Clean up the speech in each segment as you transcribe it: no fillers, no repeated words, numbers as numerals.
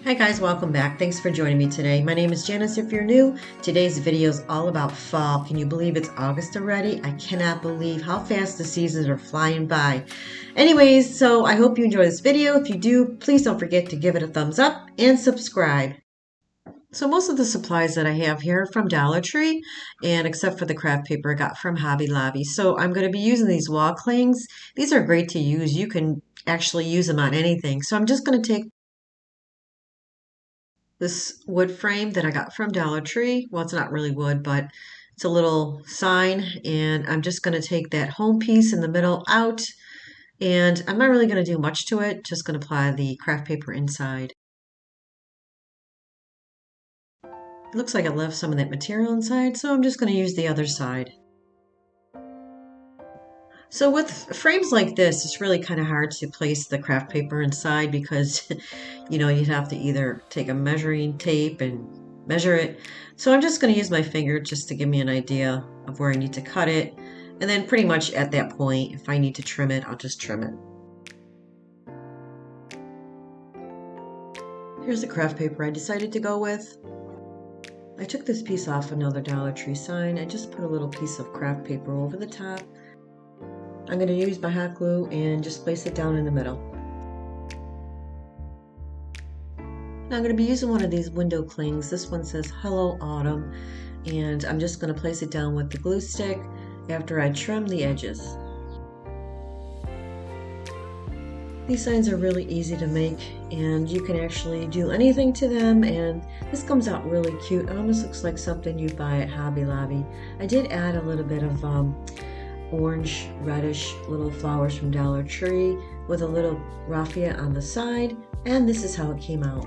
Hi guys, welcome back. Thanks for joining me today. My name is Janice. If you're new, today's video is all about fall. Can you believe it's August already? I cannot believe how fast the seasons are flying by. Anyways, so I hope you enjoy this video. If you do, please don't forget to give it a thumbs up and subscribe. So most of the supplies that I have here are from Dollar Tree, and except for the craft paper I got from Hobby Lobby. So I'm going to be using these wall clings. These are great to use. You can actually use them on anything. So I'm just going to take this wood frame that I got from Dollar Tree. Well, it's not really wood, but it's a little sign. And I'm just going to take that home piece in the middle out. And I'm not really going to do much to it. Just going to apply the craft paper inside. It looks like it left some of that material inside, so I'm just going to use the other side. So with frames like this, it's really kind of hard to place the craft paper inside because, you'd have to either take a measuring tape and measure it. So I'm just going to use my finger just to give me an idea of where I need to cut it. And then pretty much at that point, if I need to trim it, I'll just trim it. Here's the craft paper I decided to go with. I took this piece off another Dollar Tree sign. I just put a little piece of craft paper over the top. I'm going to use my hot glue and just place it down in the middle. Now I'm going to be using one of these window clings. This one says Hello Autumn, and I'm just going to place it down with the glue stick after I trim the edges. These signs are really easy to make, and you can actually do anything to them, and this comes out really cute. It almost looks like something you'd buy at Hobby Lobby. I did add a little bit of orange reddish little flowers from Dollar Tree with a little raffia on the side, and this is how it came out.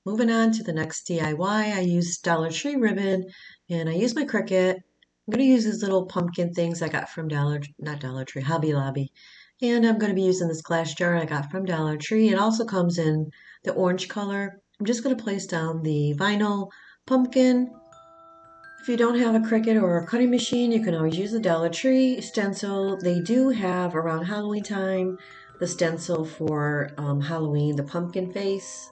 Moving on to the next DIY, I used Dollar Tree ribbon and I used my Cricut. I'm going to use these little pumpkin things I got from Hobby Lobby. And I'm going to be using this glass jar I got from Dollar Tree. It also comes in the orange color. I'm just going to place down the vinyl pumpkin. If you don't have a Cricut or a cutting machine, you can always use the Dollar Tree stencil. They do have around Halloween time the stencil for Halloween, the pumpkin face.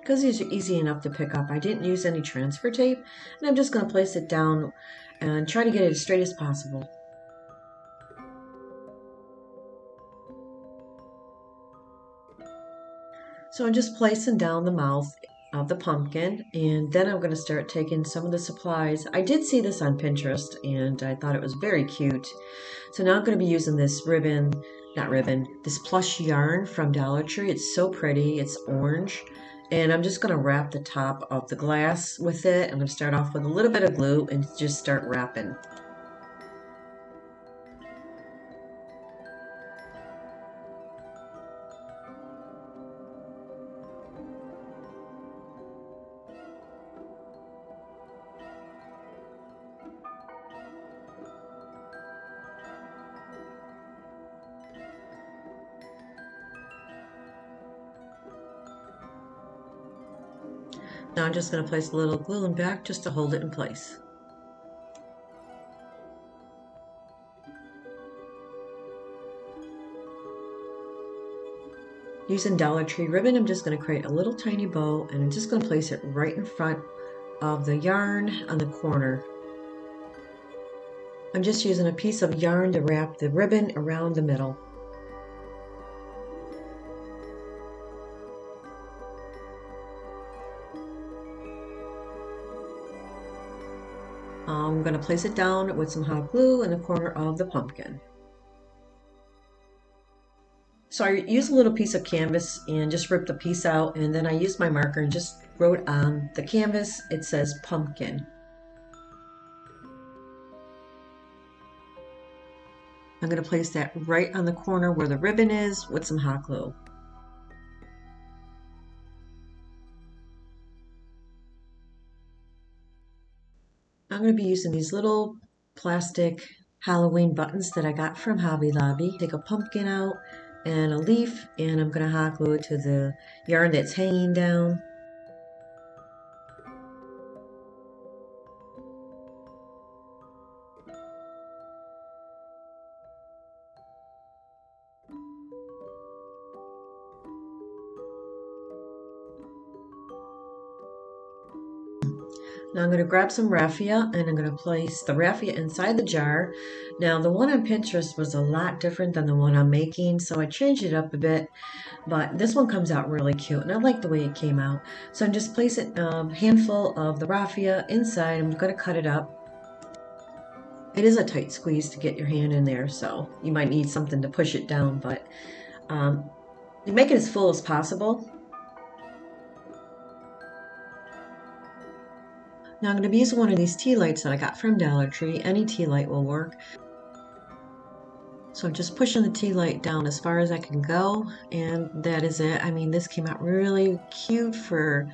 Because these are easy enough to pick up, I didn't use any transfer tape, and I'm just going to place it down and try to get it as straight as possible. So I'm just placing down the mouth of the pumpkin, and then I'm going to start taking some of the supplies. I did see this on Pinterest, and I thought it was very cute. So now I'm going to be using this this plush yarn from Dollar Tree. It's so pretty. It's orange. And I'm just going to wrap the top of the glass with it. I'm going to start off with a little bit of glue and just start wrapping. Now I'm just going to place a little glue in back just to hold it in place. Using Dollar Tree ribbon, I'm just going to create a little tiny bow, and I'm just going to place it right in front of the yarn on the corner. I'm just using a piece of yarn to wrap the ribbon around the middle. I'm going to place it down with some hot glue in the corner of the pumpkin. So I used a little piece of canvas and just ripped the piece out, and then I used my marker and just wrote on the canvas, it says pumpkin. I'm going to place that right on the corner where the ribbon is with some hot glue. I'm going to be using these little plastic Halloween buttons that I got from Hobby Lobby. Take a pumpkin out and a leaf, and I'm going to hot glue it to the yarn that's hanging down. Now I'm going to grab some raffia and I'm going to place the raffia inside the jar. Now the one on Pinterest was a lot different than the one I'm making, so I changed it up a bit, but this one comes out really cute and I like the way it came out. So I'm just placing a handful of the raffia inside. I'm going to cut it up. It is a tight squeeze to get your hand in there, so you might need something to push it down, but you make it as full as possible. Now I'm going to be using one of these tea lights that I got from Dollar Tree. Any tea light will work. So I'm just pushing the tea light down as far as I can go, and that is it. I mean, this came out really cute for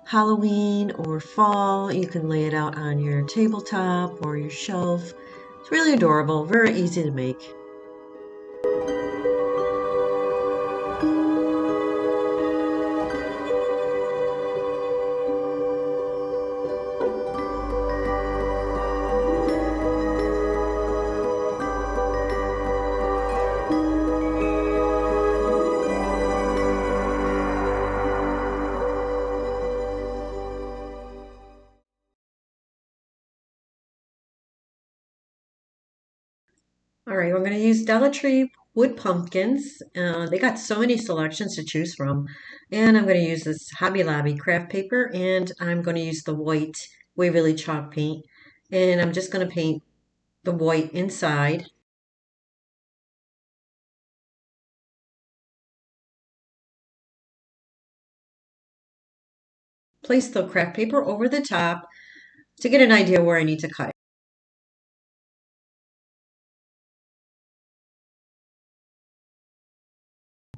Halloween or fall. You can lay it out on your tabletop or your shelf. It's really adorable, very easy to make. All right, we're going to use Dollar Tree wood pumpkins. They got so many selections to choose from. And I'm going to use this Hobby Lobby craft paper, and I'm going to use the white Waverly chalk paint. And I'm just going to paint the white inside. Place the craft paper over the top to get an idea where I need to cut.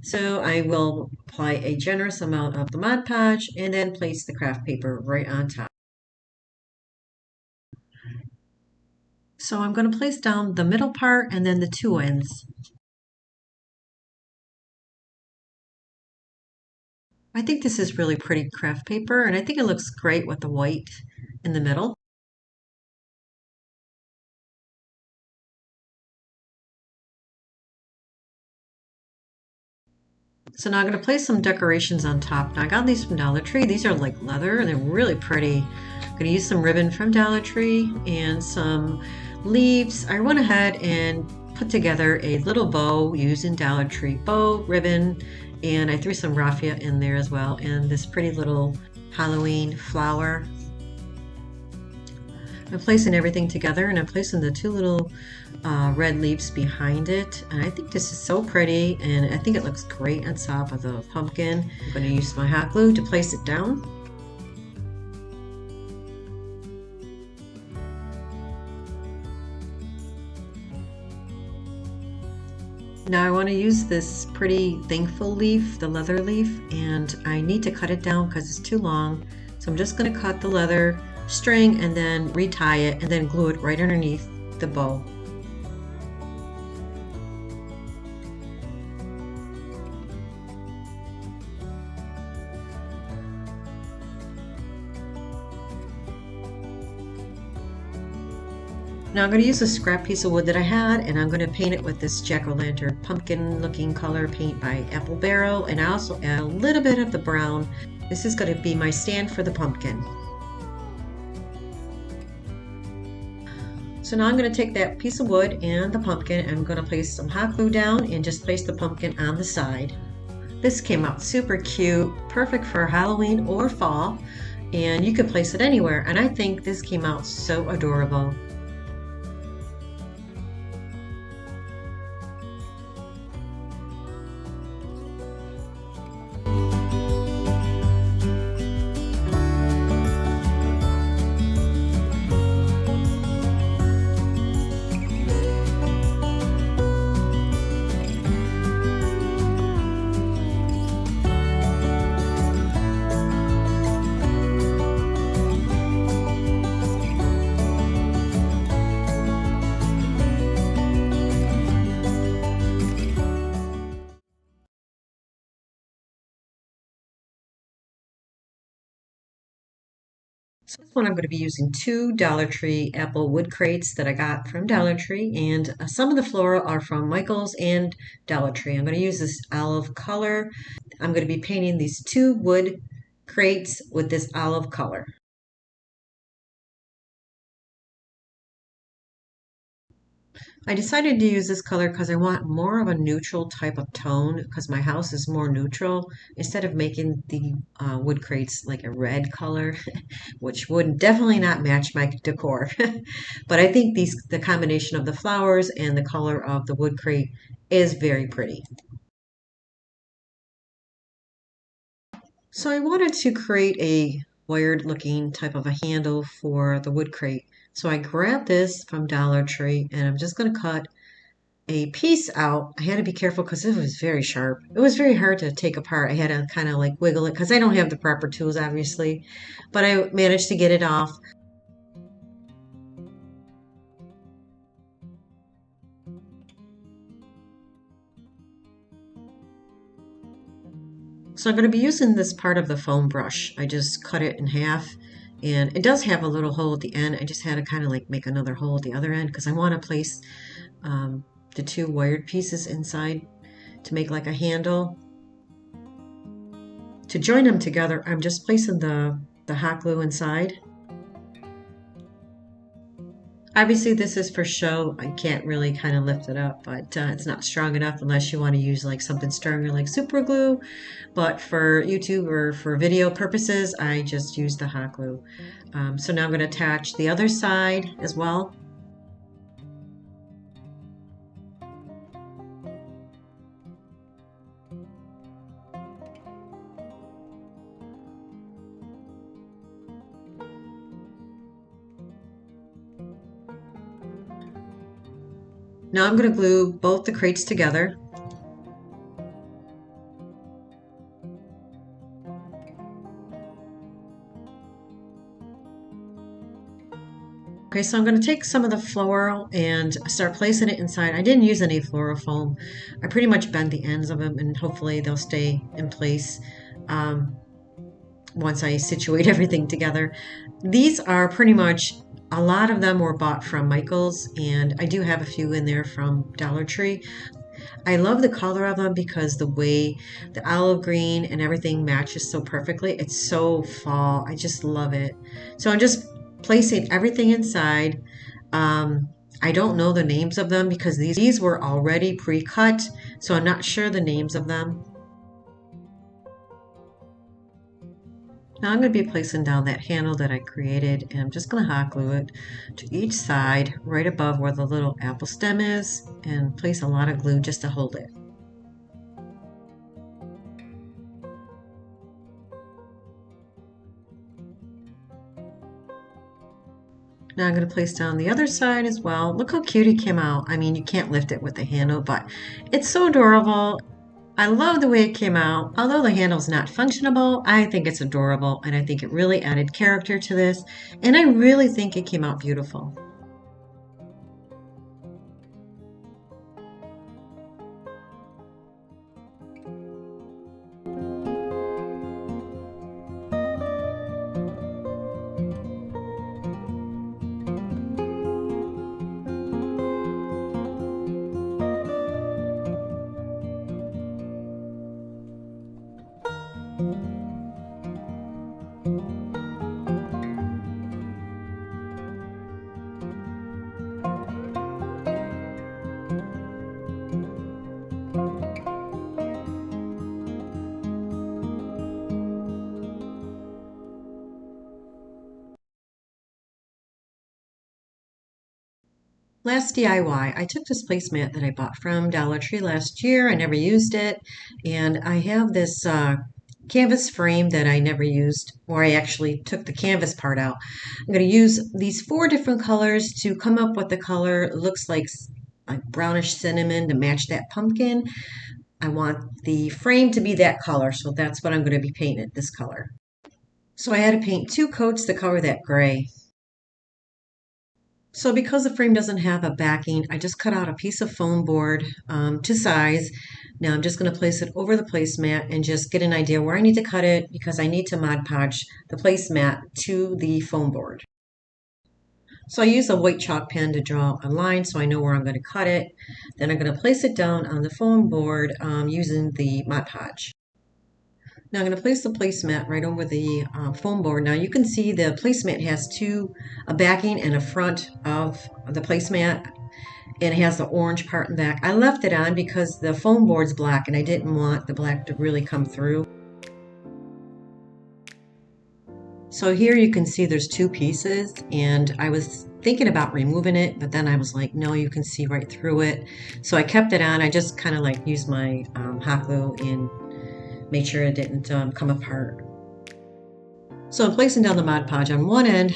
So I will apply a generous amount of the Mod Podge and then place the craft paper right on top. So I'm going to place down the middle part and then the two ends. I think this is really pretty craft paper, and I think it looks great with the white in the middle. So now I'm going to place some decorations on top. Now I got these from Dollar Tree. These are like leather and they're really pretty. I'm going to use some ribbon from Dollar Tree and some leaves. I went ahead and put together a little bow using Dollar Tree bow ribbon, and I threw some raffia in there as well, and this pretty little Halloween flower. I'm placing everything together, and I'm placing the two little red leaves behind it, and I think this is so pretty, and I think it looks great on top of the pumpkin. I'm going to use my hot glue to place it down. Now I want to use this pretty thankful leaf, the leather leaf, and I need to cut it down because it's too long. So I'm just going to cut the leather string and then retie it and then glue it right underneath the bow. Now I'm going to use a scrap piece of wood that I had, and I'm going to paint it with this jack-o'-lantern pumpkin looking color paint by Apple Barrel, and I also add a little bit of the brown. This is going to be my stand for the pumpkin. So now I'm going to take that piece of wood and the pumpkin, and I'm going to place some hot glue down and just place the pumpkin on the side. This came out super cute, perfect for Halloween or fall, and you can place it anywhere, and I think this came out so adorable. So this one I'm going to be using two Dollar Tree apple wood crates that I got from Dollar Tree, and some of the floral are from Michael's and Dollar Tree. I'm going to use this olive color. I'm going to be painting these two wood crates with this olive color. I decided to use this color because I want more of a neutral type of tone because my house is more neutral instead of making the wood crates like a red color, which would definitely not match my decor. But I think the combination of the flowers and the color of the wood crate is very pretty. So I wanted to create a wired looking type of a handle for the wood crate. So I grabbed this from Dollar Tree and I'm just going to cut a piece out. I had to be careful because it was very sharp. It was very hard to take apart. I had to kind of like wiggle it because I don't have the proper tools, obviously, but I managed to get it off. So I'm going to be using this part of the foam brush. I just cut it in half and it does have a little hole at the end. I just had to kind of like make another hole at the other end because I want to place the two wired pieces inside to make like a handle. To join them together, I'm just placing the hot glue inside. Obviously, this is for show. I can't really kind of lift it up, but it's not strong enough unless you want to use like something stronger like super glue. But for YouTube or for video purposes, I just use the hot glue. So now I'm going to attach the other side as well. Now I'm going to glue both the crates together. Okay, so I'm going to take some of the floral and start placing it inside. I didn't use any floral foam. I pretty much bent the ends of them and hopefully they'll stay in place once I situate everything together. These are pretty much, a lot of them were bought from Michael's and I do have a few in there from Dollar Tree. I love the color of them because the way the olive green and everything matches so perfectly. It's so fall. I just love it. So I'm just placing everything inside. I don't know the names of them because these were already pre-cut, so I'm not sure the names of them. Now I'm going to be placing down that handle that I created and I'm just going to hot glue it to each side right above where the little apple stem is and place a lot of glue just to hold it. Now I'm going to place down the other side as well. Look how cute it came out. I mean, you can't lift it with the handle, but it's so adorable. I love the way it came out. Although the handle's not functionable, I think it's adorable and I think it really added character to this. And I really think it came out beautiful. Last DIY, I took this placemat that I bought from Dollar Tree last year. I never used it. And I have this canvas frame that I never used, or I actually took the canvas part out. I'm going to use these four different colors to come up with the color. It looks like brownish cinnamon to match that pumpkin. I want the frame to be that color, so that's what I'm going to be painting, this color. So I had to paint two coats to cover that gray. So because the frame doesn't have a backing, I just cut out a piece of foam board to size. Now I'm just going to place it over the placemat and just get an idea where I need to cut it because I need to Mod Podge the placemat to the foam board. So I use a white chalk pen to draw a line so I know where I'm going to cut it. Then I'm going to place it down on the foam board using the Mod Podge. Now I'm going to place the placemat right over the foam board. Now you can see the placemat has a backing and a front of the placemat, and it has the orange part in the back. I left it on because the foam board's black and I didn't want the black to really come through. So here you can see there's two pieces, and I was thinking about removing it, but then I was like, no, you can see right through it. So I kept it on. I just kind of like used my hot glue and made sure it didn't come apart. So I'm placing down the Mod Podge on one end,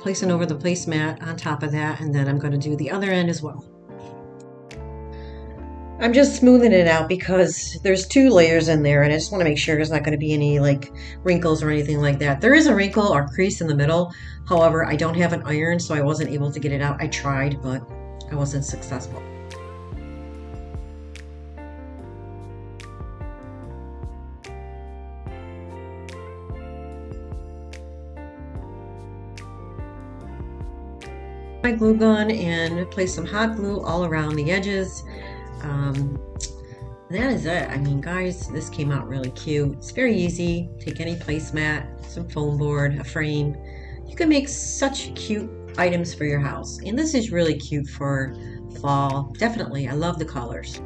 placing over the placemat on top of that, and then I'm going to do the other end as well. I'm just smoothing it out because there's two layers in there, and I just want to make sure there's not going to be any like wrinkles or anything like that. There is a wrinkle or crease in the middle. However, I don't have an iron, so I wasn't able to get it out. I tried, but I wasn't successful. My glue gun and place some hot glue all around the edges. That is it. I mean, guys, this came out really cute. It's very easy. Take any placemat, some foam board, a frame. You can make such cute items for your house. And this is really cute for fall. Definitely. I love the colors.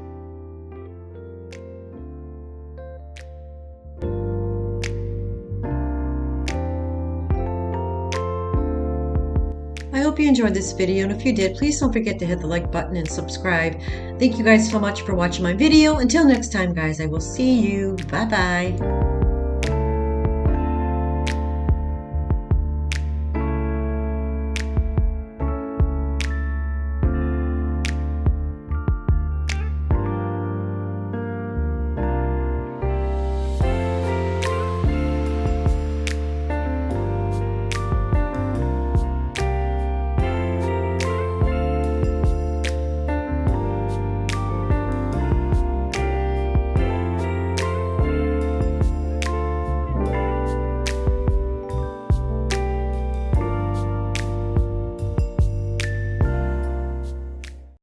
I hope you enjoyed this video, and if you did, please don't forget to hit the like button and subscribe. Thank you guys so much for watching my video. Until next time, guys, I will see you. Bye-bye.